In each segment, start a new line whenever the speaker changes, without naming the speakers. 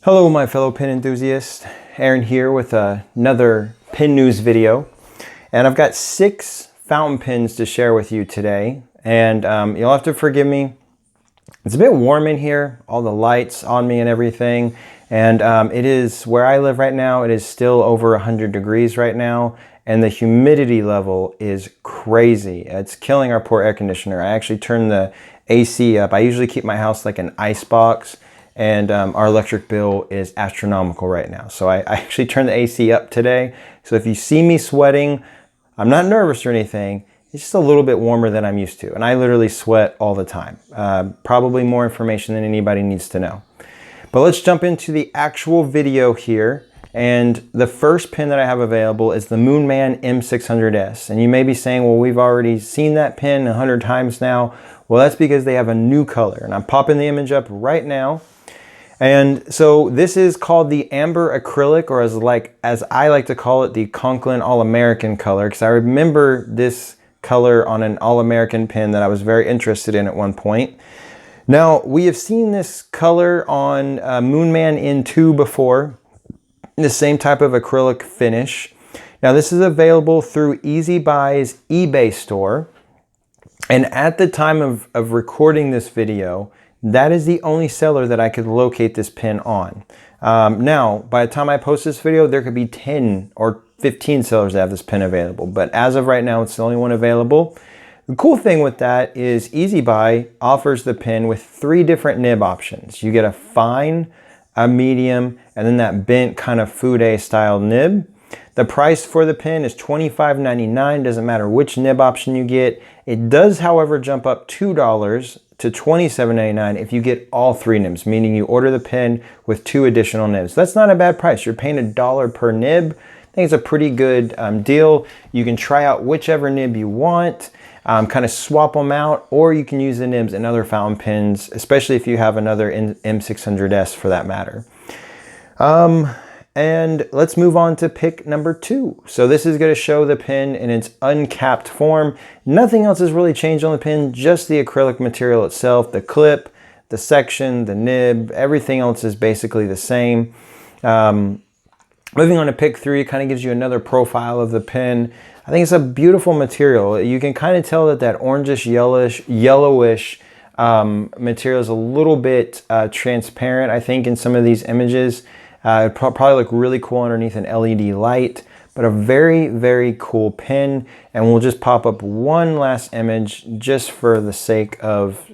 Hello my fellow pin enthusiasts, Aaron here with another pin news video, and I've got 6 fountain pens to share with you today, and you'll have to forgive me. It's a bit warm in here, all the lights on me and everything, and it is where I live right now. It is still over 100 degrees right now, and the humidity level is crazy. It's killing our poor air conditioner. I actually turned the AC up. I usually keep my house like an ice box, and our electric bill is astronomical right now. So I actually turned the AC up today. So if you see me sweating, I'm not nervous or anything. It's just a little bit warmer than I'm used to. And I literally sweat all the time. Probably more information than anybody needs to know. But let's jump into the actual video here. And the first pin that I have available is the Moonman M600S. And you may be saying, well, we've already seen that pin 100 times now. Well, that's because they have a new color. And I'm popping the image up right now. And so this is called the Amber Acrylic, or as I like to call it, the Conklin All-American color, because I remember this color on an All-American pin that I was very interested in at one point. Now, we have seen this color on Moonman N2 before, the same type of acrylic finish. Now, this is available through Easy Buy's eBay store, and at the time of recording this video, that is the only seller that I could locate this pin on. Now, by the time I post this video, there could be 10 or 15 sellers that have this pin available. But as of right now, it's the only one available. The cool thing with that is Easy Buy offers the pin with 3 different nib options. You get a fine, a medium, and then that bent kind of Fude style nib. The price for the pin is $25.99. Doesn't matter which nib option you get. It does, however, jump up $2 to $27.99 if you get all 3 nibs, meaning you order the pin with 2 additional nibs. That's not a bad price. You're paying $1 per nib. I think it's a pretty good deal. You can try out whichever nib you want, kind of swap them out, or you can use the nibs in other fountain pens, especially if you have another M600S for that matter. And let's move on to pick number 2. So this is going to show the pin in its uncapped form. Nothing else has really changed on the pin, just the acrylic material itself, the clip, the section, the nib, everything else is basically the same. Moving on to pick 3, it kind of gives you another profile of the pin. I think it's a beautiful material. You can kind of tell that orangish yellowish material is a little bit transparent, I think, in some of these images. It'd probably look really cool underneath an LED light, but a very, very cool pin. And we'll just pop up one last image just for the sake of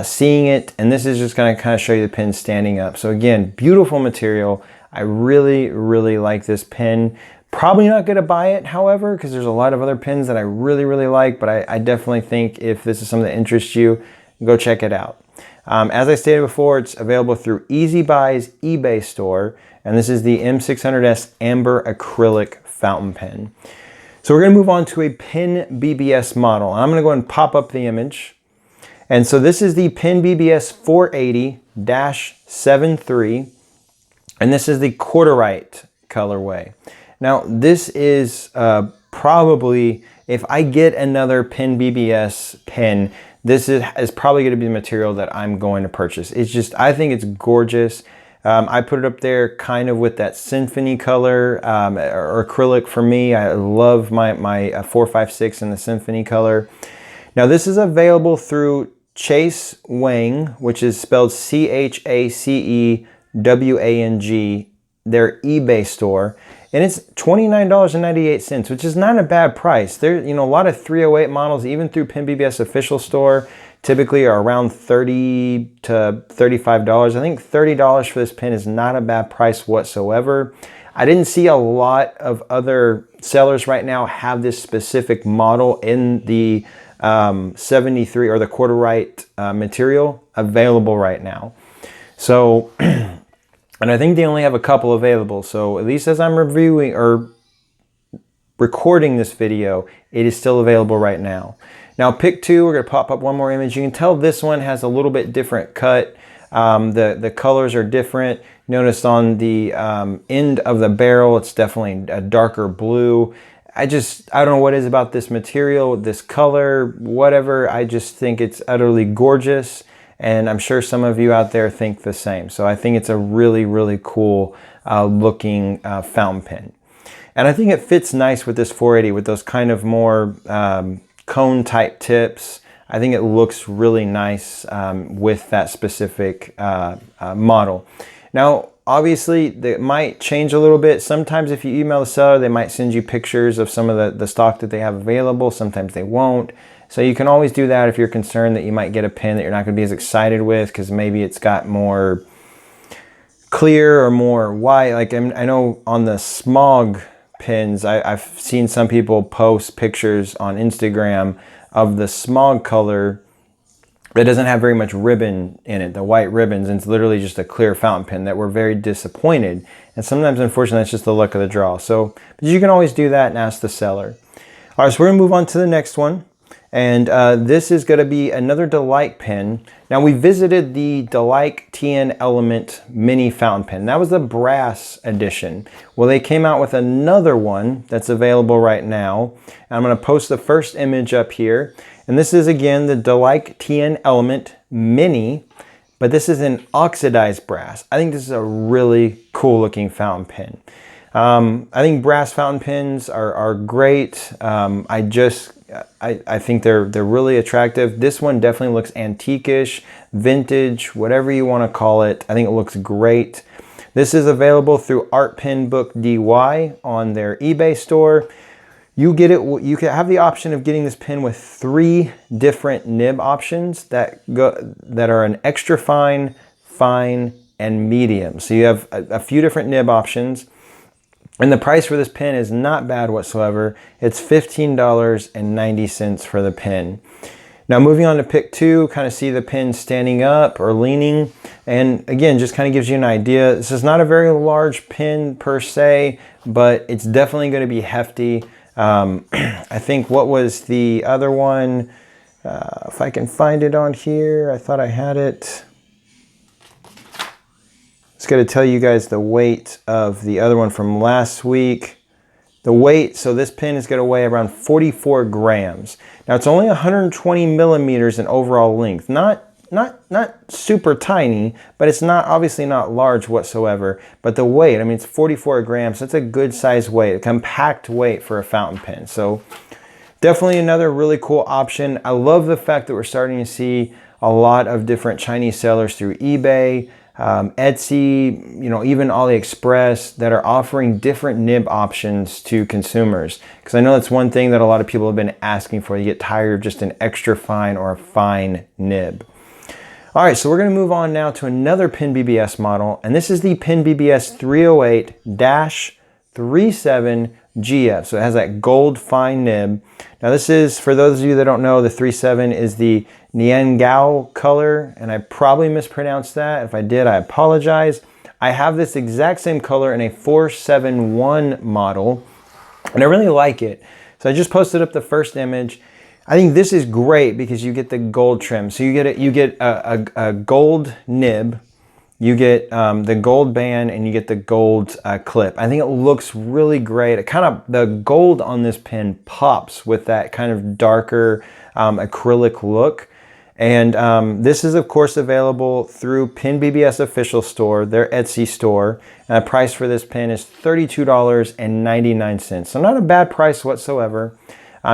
seeing it. And this is just going to kind of show you the pin standing up. So again, beautiful material. I really, really like this pin. Probably not going to buy it, however, because there's a lot of other pins that I really, really like. But I definitely think if this is something that interests you, go check it out. As I stated before, it's available through Easy Buy's eBay store, and this is the M600S Amber Acrylic Fountain Pen. So we're going to move on to a Penbbs model. I'm going to go ahead and pop up the image. And so this is the Penbbs 480-73, and this is the Quarterite colorway. Now, this is probably, if I get another Penbbs pen, this is probably going to be the material that I'm going to purchase. It's just, I think it's gorgeous. I put it up there kind of with that symphony color or acrylic for me. I love my 456 in the symphony color. Now this is available through Chase Wang, which is spelled CHACEWANG, their eBay store. And it's $29.98, which is not a bad price. There, a lot of 308 models, even through Penbbs official store, typically are around $30 to $35. I think $30 for this pen is not a bad price whatsoever. I didn't see a lot of other sellers right now have this specific model in the 73 or the Quarterite material available right now. So. And I think they only have a couple available, so at least as I'm reviewing or recording this video, it is still available right now. Now pick 2, we're going to pop up one more image. You can tell this one has a little bit different cut. The colors are different. Notice on the end of the barrel, it's definitely a darker blue. I don't know what it is about this material, this color, whatever. I just think it's utterly gorgeous. and I'm sure some of you out there think the same. So I think it's a really, really cool looking fountain pen. And I think it fits nice with this 480 with those kind of more cone type tips. I think it looks really nice with that specific model. Now, obviously, it might change a little bit. Sometimes if you email the seller, they might send you pictures of some of the stock that they have available. Sometimes they won't. So you can always do that if you're concerned that you might get a pen that you're not going to be as excited with because maybe it's got more clear or more white. Like I know on the smog pens, I've seen some people post pictures on Instagram of the smog color that doesn't have very much ribbon in it, the white ribbons, and it's literally just a clear fountain pen that we're very disappointed. And sometimes, unfortunately, it's just the luck of the draw. So, but you can always do that and ask the seller. All right, so we're gonna move on to the next one. And this is gonna be another Delike pen. Now we visited the Delike TN Element mini fountain pen. That was the brass edition. Well, they came out with another one that's available right now. And I'm gonna post the first image up here. And this is again the Delike TN Element Mini, but this is in oxidized brass. I think this is a really cool looking fountain pen. I think brass fountain pens are great. I think they're really attractive. This one definitely looks antique-ish, vintage, whatever you want to call it. I think it looks great. This is available through Art Pen Book DY on their eBay store. You get it. You can have the option of getting this pen with 3 different nib options that are an extra fine, fine, and medium. So you have a few different nib options. And the price for this pen is not bad whatsoever. It's $15.90 for the pen. Now moving on to pick 2, kind of see the pen standing up or leaning. And again, just kind of gives you an idea. This is not a very large pen per se, but it's definitely going to be hefty. I think what was the other one? If I can find it on here, I thought I had it. It's going to tell you guys the weight of the other one from last week. The weight, so this pen is going to weigh around 44 grams. Now it's only 120 millimeters in overall length. Not super tiny, but it's not obviously not large whatsoever. But the weight, I mean, it's 44 grams. That's a good size weight, a compact weight for a fountain pen. So definitely another really cool option. I love the fact that we're starting to see a lot of different Chinese sellers through eBay, Etsy, even AliExpress that are offering different nib options to consumers. Because I know that's one thing that a lot of people have been asking for. You get tired of just an extra fine or a fine nib. All right, so we're going to move on now to another Penbbs model, and this is the Penbbs 308-37GF. So it has that gold fine nib. Now this is, for those of you that don't know, the 37 is the Niangao color, and I probably mispronounced that. If I did, I apologize. I have this exact same color in a 471 model, and I really like it. So I just posted up the first image. I think this is great because you get the gold trim. So you get a gold nib, you get the gold band, and you get the gold clip. I think it looks really great. The gold on this pen pops with that kind of darker acrylic look. And this is of course available through Penbbs official store, their Etsy store. And the price for this pen is $32.99. So not a bad price whatsoever.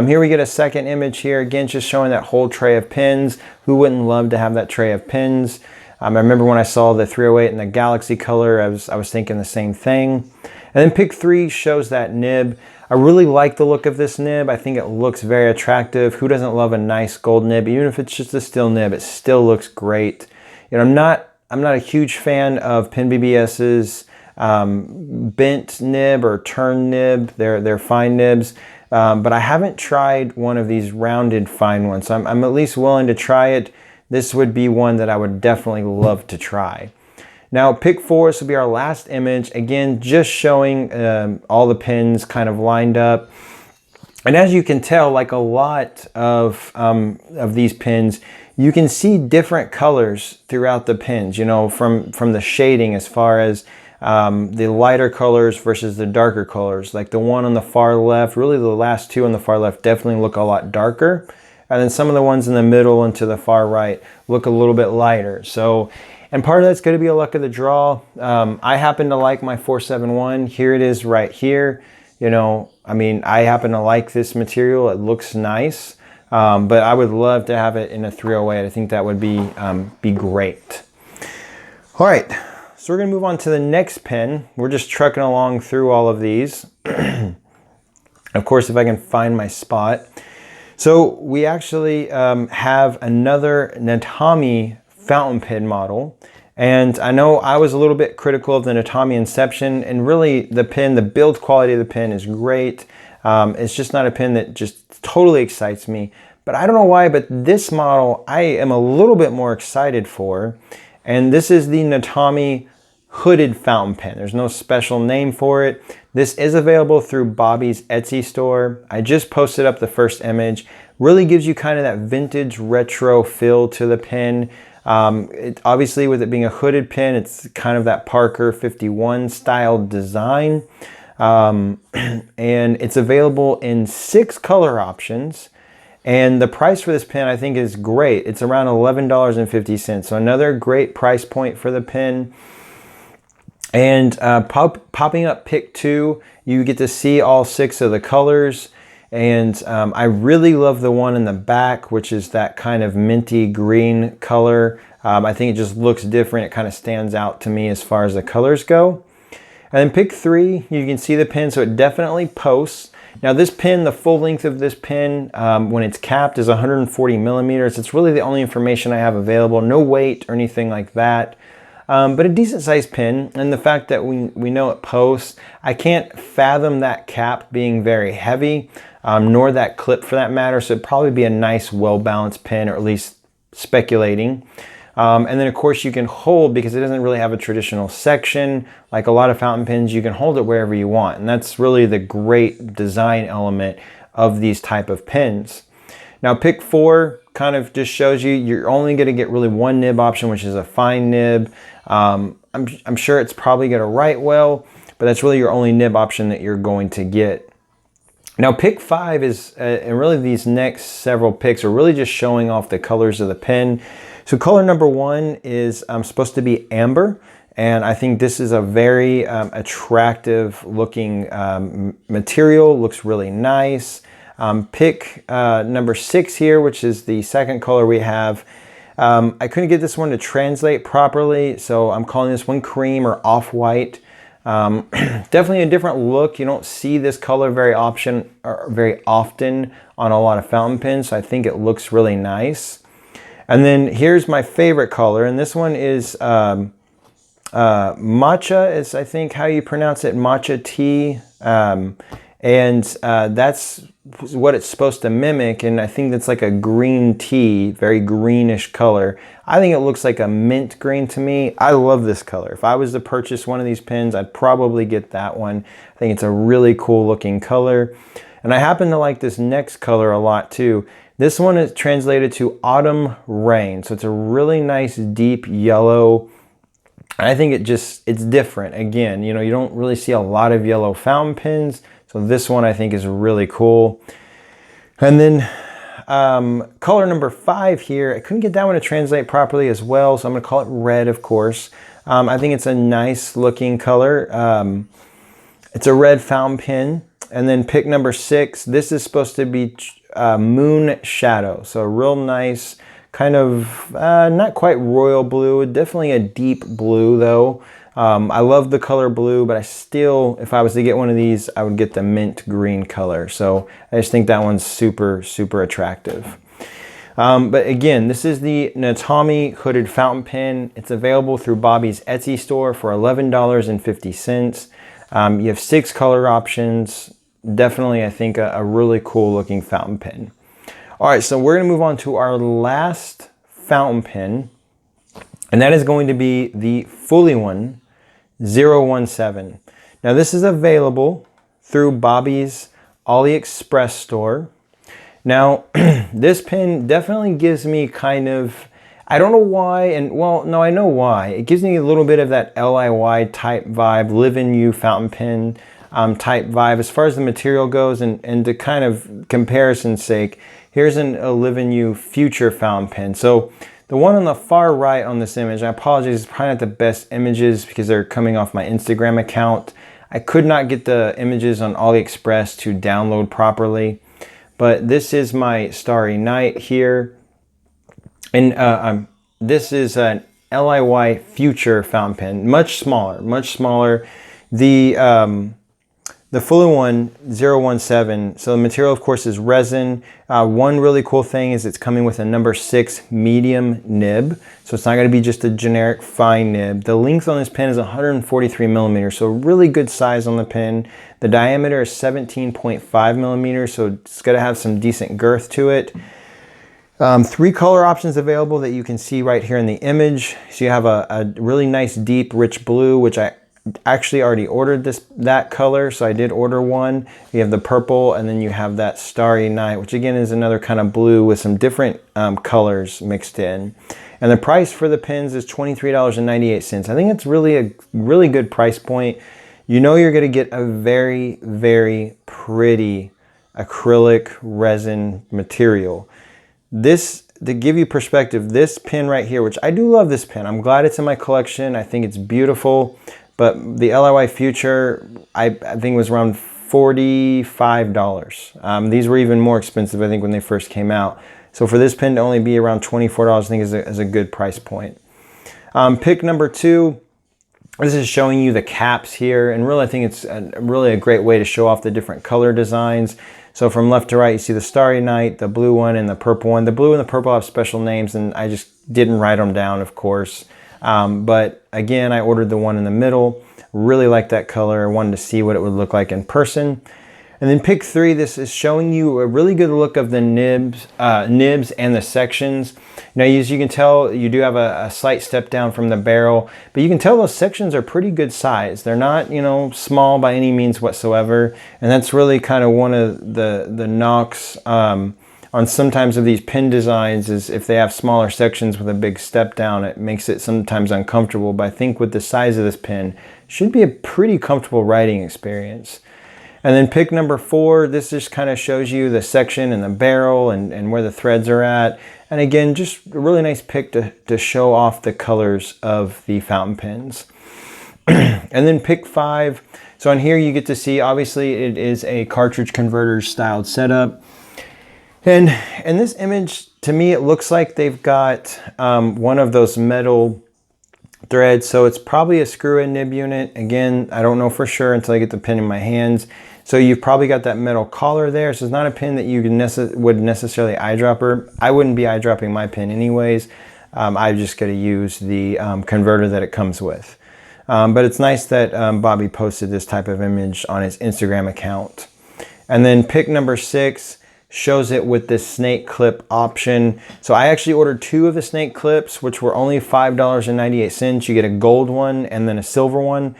Here we get a second image here, again, just showing that whole tray of pins. Who wouldn't love to have that tray of pins? I remember when I saw the 308 in the Galaxy color, I was thinking the same thing. And then pick 3 shows that nib. I really like the look of this nib. I think it looks very attractive. Who doesn't love a nice gold nib? Even if it's just a steel nib, it still looks great. I'm not a huge fan of Penbbs's bent nib or turn nib. They're fine nibs. But I haven't tried one of these rounded fine ones, so I'm at least willing to try it. This would be one that I would definitely love to try. Now pick 4, this will be our last image. Again, just showing all the pins kind of lined up. And as you can tell, like a lot of these pins, you can see different colors throughout the pins, from the shading as far as the lighter colors versus the darker colors. Like the one on the far left, really the last 2 on the far left definitely look a lot darker. and then some of the ones in the middle and to the far right look a little bit lighter. So, and part of that's going to be a luck of the draw. I happen to like my 471. Here it is right here. You know, I mean, I happen to like this material. It looks nice, but I would love to have it in a 308. I think that would be great. All right, so we're gonna move on to the next pen. We're just trucking along through all of these. Of course, if I can find my spot. So we actually have another Natami fountain pen model. And I know I was a little bit critical of the Natami Inception, and really the pen, the build quality of the pen is great. It's just not a pen that just totally excites me. But I don't know why, but this model I am a little bit more excited for. And this is the Natami Hooded fountain pen. There's no special name for it. This is available through Bobby's Etsy store. I just posted up the first image. Really gives you kind of that vintage retro feel to the pen. Obviously, with it being a hooded pen, it's kind of that Parker 51 style design. And it's available in 6 color options. And the price for this pen I think is great. It's around $11.50. So another great price point for the pen. And popping up pick 2, you get to see all 6 of the colors. And I really love the one in the back, which is that kind of minty green color. I think it just looks different. It kind of stands out to me as far as the colors go. And then pick 3, you can see the pen, so it definitely posts. Now this pen, the full length of this pen, when it's capped, is 140 millimeters. It's really the only information I have available. No weight or anything like that. But a decent sized pen, and the fact that we know it posts, I can't fathom that cap being very heavy, nor that clip for that matter, so it'd probably be a nice well-balanced pen, or at least speculating. And then of course you can hold, because it doesn't really have a traditional section, like a lot of fountain pens, you can hold it wherever you want, and that's really the great design element of these type of pens. Now pick 4 kind of just shows you're only going to get really one nib option, which is a fine nib. I'm sure it's probably going to write well, but that's really your only nib option that you're going to get. Now pick 5 is, and really these next several picks are really just showing off the colors of the pen. So color number 1 is supposed to be amber, and I think this is a very attractive looking material, looks really nice. Pick number 6 here, which is the second color we have. I couldn't get this one to translate properly, so I'm calling this one cream or off-white. Definitely a different look. You don't see this color very often on a lot of fountain pens, so I think it looks really nice. And then here's my favorite color, and this one is matcha, is I think how you pronounce it, matcha tea. And that's what it's supposed to mimic, and I think that's like a green tea, very greenish color. I think it looks like a mint green to me. I love this color. If I was to purchase one of these pens, I'd probably get that one. I think it's a really cool looking color. And I happen to like this next color a lot too. This one is translated to autumn rain, so it's a really nice deep yellow. I think it's different. Again, you know, you don't really see a lot of yellow fountain pens. So this one I think is really cool. And then color number 5 here, I couldn't get that one to translate properly as well, so I'm gonna call it red, of course. I think it's a nice looking color. It's a red fountain pen. And then pick number 6, this is supposed to be moon shadow. So a real nice kind of, not quite royal blue, definitely a deep blue though. I love the color blue, but I still, if I was to get one of these, I would get the mint green color. So I just think that one's super, super attractive. But again, this is the Natami Hooded fountain pen. It's available through Bobby's Etsy store for $11.50. You have 6 color options. Definitely, I think, a really cool looking fountain pen. All right, so we're gonna move on to our last fountain pen, and that is going to be the Fuliwen 017. Now this is available through Bobby's AliExpress store. Now this pen definitely gives me kind of, I don't know why, and well, no, I know why. It gives me a little bit of that LIY type vibe, Live in You fountain pen. type vibe as far as the material goes. And to kind of comparison's sake, here's an 11U Future fountain pen. So the one on the far right on this image, I apologize, it's probably not the best images because they're coming off my Instagram account. I could not get the images on AliExpress to download properly, but this is my Starry Night here. And this is an LIY Future fountain pen, much smaller, much smaller. The Fuliwen 017, so the material of course is resin. One really cool thing is it's coming with a number 6 medium nib, so it's not going to be just a generic fine nib. The length on this pen is 143 millimeters, so really good size on the pen. The diameter is 17.5 millimeters, so it's going to have some decent girth to it. 3 color options available that you can see right here in the image. So you have a really nice deep rich blue, which I actually already ordered that color, so I did order one. You have the purple, and then you have that Starry Night, which again is another kind of blue with some different colors mixed in. And the price for the pens is $23.98. I think it's really a really good price point. You know you're going to get a very, very pretty acrylic resin material. This, to give you perspective, this pen right here, which I do love this pen. I'm glad it's in my collection. I think it's beautiful. But the LIY Future, I think it was around $45. These were even more expensive, I think, when they first came out. So for this pen to only be around $24, I think is a good price point. Pick number 2. This is showing you the caps here. And really, I think it's really a great way to show off the different color designs. So from left to right, you see the Starry Night, the blue one, and the purple one. The blue and the purple have special names, and I just didn't write them down, of course. But again, I ordered the one in the middle. Really like that color. I wanted to see what it would look like in person. And then pick 3, this is showing you a really good look of the nibs and the sections. Now, as you can tell, you do have a slight step down from the barrel, but you can tell those sections are pretty good size. They're not, you know, small by any means whatsoever. And that's really kind of one of the knocks on sometimes of these pen designs is if they have smaller sections with a big step down, it makes it sometimes uncomfortable. But I think with the size of this pen, it should be a pretty comfortable writing experience. And then pick number 4, this just kind of shows you the section and the barrel and where the threads are at. And again, just a really nice pick to show off the colors of the fountain pens. And then pick 5. So on here you get to see, obviously it is a cartridge converter styled setup. And in this image, to me, it looks like they've got one of those metal threads. So it's probably a screw-in nib unit. Again, I don't know for sure until I get the pen in my hands. So you've probably got that metal collar there. So it's not a pen that you would necessarily eyedropper. I wouldn't be eyedropping my pen anyways. I just got to use the converter that it comes with. But it's nice that Bobby posted this type of image on his Instagram account. And then pick number 6 shows it with this snake clip option. So I actually ordered 2 of the snake clips, which were only $5.98. You get a gold one and then a silver one.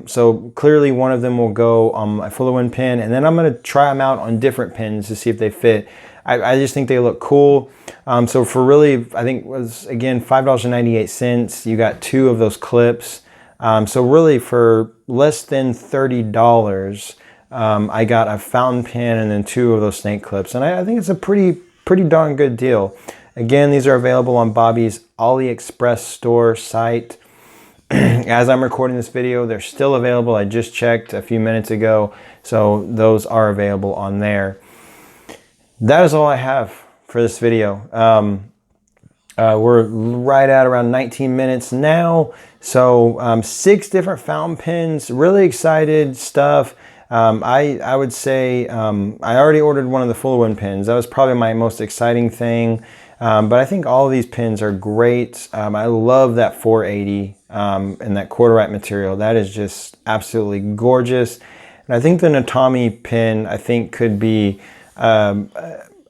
So clearly one of them will go on a Fuliwen pen, and then I'm going to try them out on different pens to see if they fit. I just think they look cool. So for really, I think it was, again, $5.98. You got 2 of those clips. So really for less than $30, I got a fountain pen and then 2 of those snake clips. And I think it's a pretty darn good deal. Again, these are available on Bobby's AliExpress store site. As I'm recording this video, they're still available. I just checked a few minutes ago. So those are available on there. That is all I have for this video. We're right at around 19 minutes now. So 6 different fountain pens, really excited stuff. I would say I already ordered one of the Fuliwen pens. That was probably my most exciting thing. But I think all of these pens are great. I love that 480 and that quarterite material. That is just absolutely gorgeous. And I think the Natami pen, I think, could be a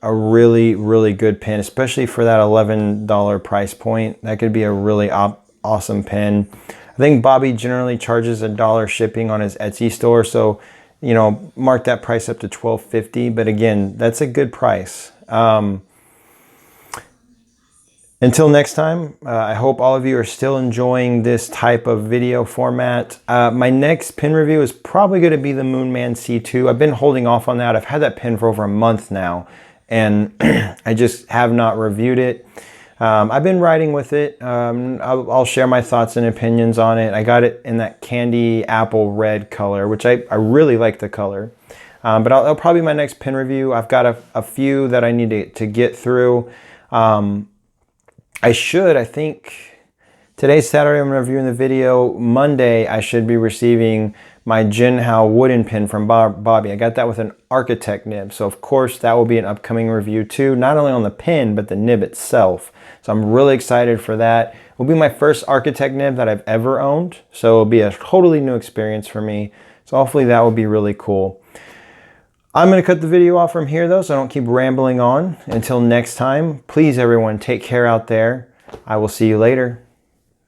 really good pen, especially for that $11 price point. That could be a really awesome pen. I think Bobby generally charges $1 shipping on his Etsy store, so you know, mark that price up to $12.50. But again, that's a good price. Until next time, I hope all of you are still enjoying this type of video format. My next pin review is probably going to be the Moonman C2. I've been holding off on that. I've had that pin for over a month now, and I just have not reviewed it. I've been riding with it. I'll share my thoughts and opinions on it. I got it in that candy apple red color, which I really like the color. But that'll probably be my next pin review. I've got a few that I need to get through. I think today's Saturday, I'm reviewing the video. Monday, I should be receiving my Jinhao wooden pin from Bobby. I got that with an Architect nib. So of course that will be an upcoming review too, not only on the pin, but the nib itself. So I'm really excited for that. It will be my first Architect nib that I've ever owned. So it'll be a totally new experience for me. So hopefully that will be really cool. I'm going to cut the video off from here though, so I don't keep rambling on. Until next time, please everyone, take care out there. I will see you later.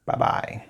Bye-bye.